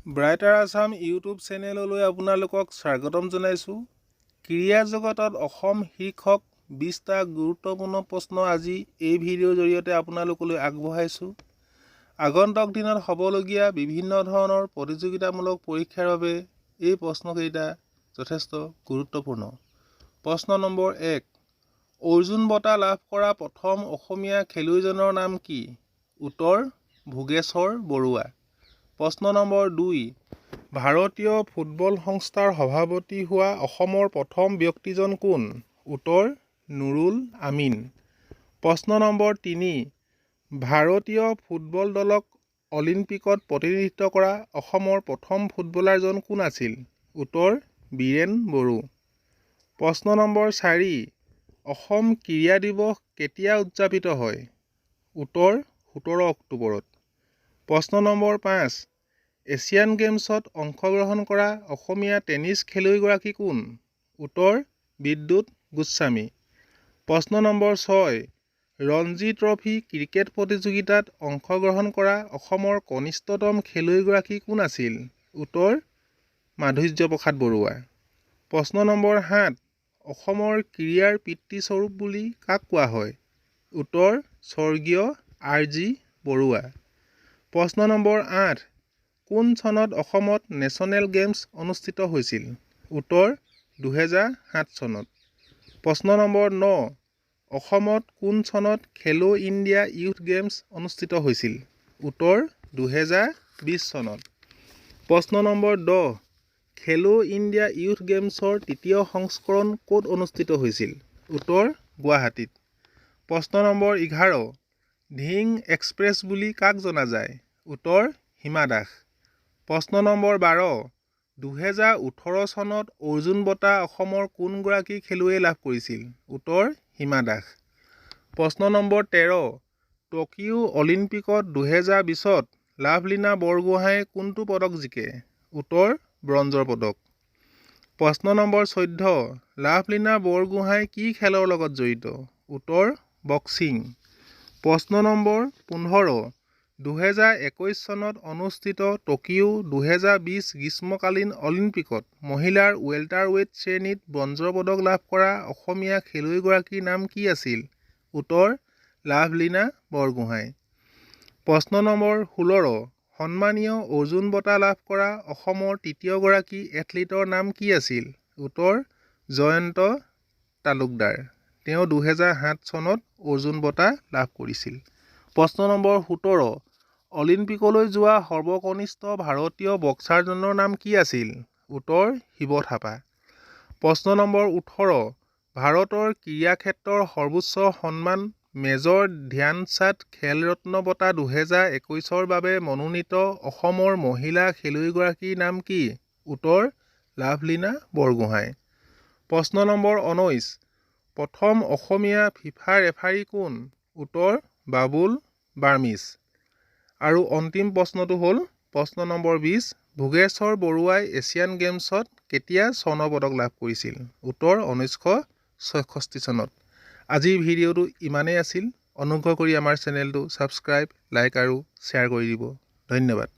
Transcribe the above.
ব্ৰাইটাৰ Assam YouTube চেনেললৈ আপোনালোকক স্বাগতম জনাইছোঁ। ক্ৰীড়া জগতত অসম শীৰ্ষক 20টা গুৰুত্বপূৰ্ণ প্ৰশ্ন আজি এই ভিডিঅ'ৰ জৰিয়তে আপোনালোকলৈ আগবঢ়াইছোঁ। আগন্তুক দিনত হ'বলগীয়া বিভিন্ন ধৰণৰ প্ৰতিযোগিতামূলক পৰীক্ষাৰ বাবে এই প্ৰশ্নকেইটা যথেষ্ট গুৰুত্বপূৰ্ণ। প্ৰশ্ন নম্বৰ 1, অৰ্জুন বঁটা লাভ কৰা প্ৰথম অসমীয়া খেলুৱৈজনৰ নাম কি? উত্তৰ ভোগেশ্বৰ বৰুৱা। প্ৰশ্ন নম্বৰ 2, ভাৰতীয় ফুটবল সংস্থাৰ সভাপতি হোৱা অসমৰ প্ৰথম ব্যক্তিজন কোন? উত্তৰ নুৰুল আমিন। প্ৰশ্ন নম্বৰ 3, ভাৰতীয় ফুটবল দলক অলিম্পিকত প্ৰতিনিধিত্ব কৰা অসমৰ প্ৰথম ফুটবলাৰজন কোন আছিল? উত্তৰ বীৰেন বড়ো। প্ৰশ্ন নম্বৰ 4, অসম ক্ৰীড়া দিৱস কেতিয়া উদযাপিত হয়? উত্তৰ 17 অক্টোবৰত। প্ৰশ্ন নম্বৰ 5, এছিয়ান গেমছত অংশগ্ৰহণ কৰা অসমীয়া টেনিছ খেলুৱৈগৰাকী কোন? উত্তৰ বিদ্যুৎ গোস্বামী। প্ৰশ্ন নম্বৰ 6, ৰঞ্জী ট্ৰফী ক্ৰিকেট প্ৰতিযোগিতাত অংশগ্ৰহণ কৰা অসমৰ কনিষ্ঠতম খেলুৱৈগৰাকী কোন আছিল? উত্তৰ মাধুৰ্য প্ৰসাদ বৰুৱা। প্ৰশ্ন নম্বৰ 7, অসমৰ ক্ৰীড়াৰ পিতৃস্বৰূপ বুলি কাক কোৱা হয়? উত্তৰ স্বৰ্গীয় আৰ.জি. বৰুৱা। প্ৰশ্ন নম্বৰ 8, কোন চনত অসমত নেশ্যনেল গেমছ অনুষ্ঠিত হৈছিল? উত্তৰ 2007 চনত। প্ৰশ্ন নম্বৰ 9, অসমত কোন চনত খেলো ইণ্ডিয়া ইউথ গেমছ অনুষ্ঠিত হৈছিল? উত্তৰ 2020 চনত। প্ৰশ্ন নম্বৰ 10, খেলো ইণ্ডিয়া ইউথ গেমছৰ তৃতীয় সংস্কৰণ ক'ত অনুষ্ঠিত হৈছিল? উত্তৰ গুৱাহাটীত। প্ৰশ্ন নম্বৰ 11, ধিং এক্সপ্ৰেছ বুলি কাক জনা যায়? উত্তৰ হিমা দাস। প্ৰশ্ন নম্বৰ 12, 2018 চনত অৰ্জুন বঁটা অসমৰ কোনগৰাকী খেলুৱৈয়ে লাভ কৰিছিল? উত্তৰ হিমা দাস। প্ৰশ্ন নম্বৰ 13, টকিঅ' অলিম্পিকত 2020ত লাভলীনা বৰগোহাঁইয়ে কোনটো পদক জিকে? উত্তৰ ব্ৰঞ্জৰ পদক। প্ৰশ্ন নম্বৰ 14, লাভলীনা বৰগোহাঁই কি খেলৰ লগত জড়িত? উত্তৰ বক্সিং। প্ৰশ্ন নম্বৰ 15, 2021 চনত অনুষ্ঠিত টকিঅ' 2020 গ্ৰীষ্মকালীন অলিম্পিকত মহিলাৰ ৱেলটাৰৱেইট শ্ৰেণীত ব্ৰঞ্জৰ পদক লাভ কৰা অসমীয়া খেলুৱৈগৰাকীৰ নাম কি আছিল? উত্তৰ লাভলীনা বৰগোহাঁই। প্ৰশ্ন নম্বৰ 16, সন্মানীয় অৰ্জুন বঁটা লাভ কৰা অসমৰ তৃতীয়গৰাকী এথলীটৰ নাম কি আছিল? উত্তৰ জয়ন্ত তালুকদাৰ। তেওঁ 2007 চনত অৰ্জুন বঁটা লাভ কৰিছিল। প্ৰশ্ন নম্বৰ 17, অলিম্পিকলৈ যোৱা সৰ্বকনিষ্ঠ ভাৰতীয় বক্সাৰজনৰ নাম কি আছিল? উত্তৰ শিৱ থাপা। প্ৰশ্ন নম্বৰ 18, ভাৰতৰ ক্ৰীড়া ক্ষেত্ৰৰ সৰ্বোচ্চ সন্মান মেজৰ ধ্যানচাঁদ খেল ৰত্ন বঁটা 2021ৰ বাবে মনোনীত অসমৰ মহিলা খেলুৱৈগৰাকীৰ নাম কি? উত্তৰ লাভলীনা বৰগোহাঁই। প্ৰশ্ন নম্বৰ 19, প্ৰথম অসমীয়া ফিফা ৰেফাৰী কোন? উত্তৰ বাবুল বাৰ্মিজ। আৰু অন্তিম প্ৰশ্নটো হ'ল প্ৰশ্ন নম্বৰ 20, ভোগেশ্বৰ বৰুৱাই এছিয়ান গেমছত কেতিয়া স্বৰ্ণ পদক লাভ কৰিছিল? উত্তৰ 1966 চনত। আজিৰ ভিডিঅ'টো ইমানেই আছিল। অনুগ্ৰহ কৰি আমাৰ চেনেলটো ছাবস্ক্ৰাইব, লাইক আৰু শ্বেয়াৰ কৰি দিব। ধন্যবাদ।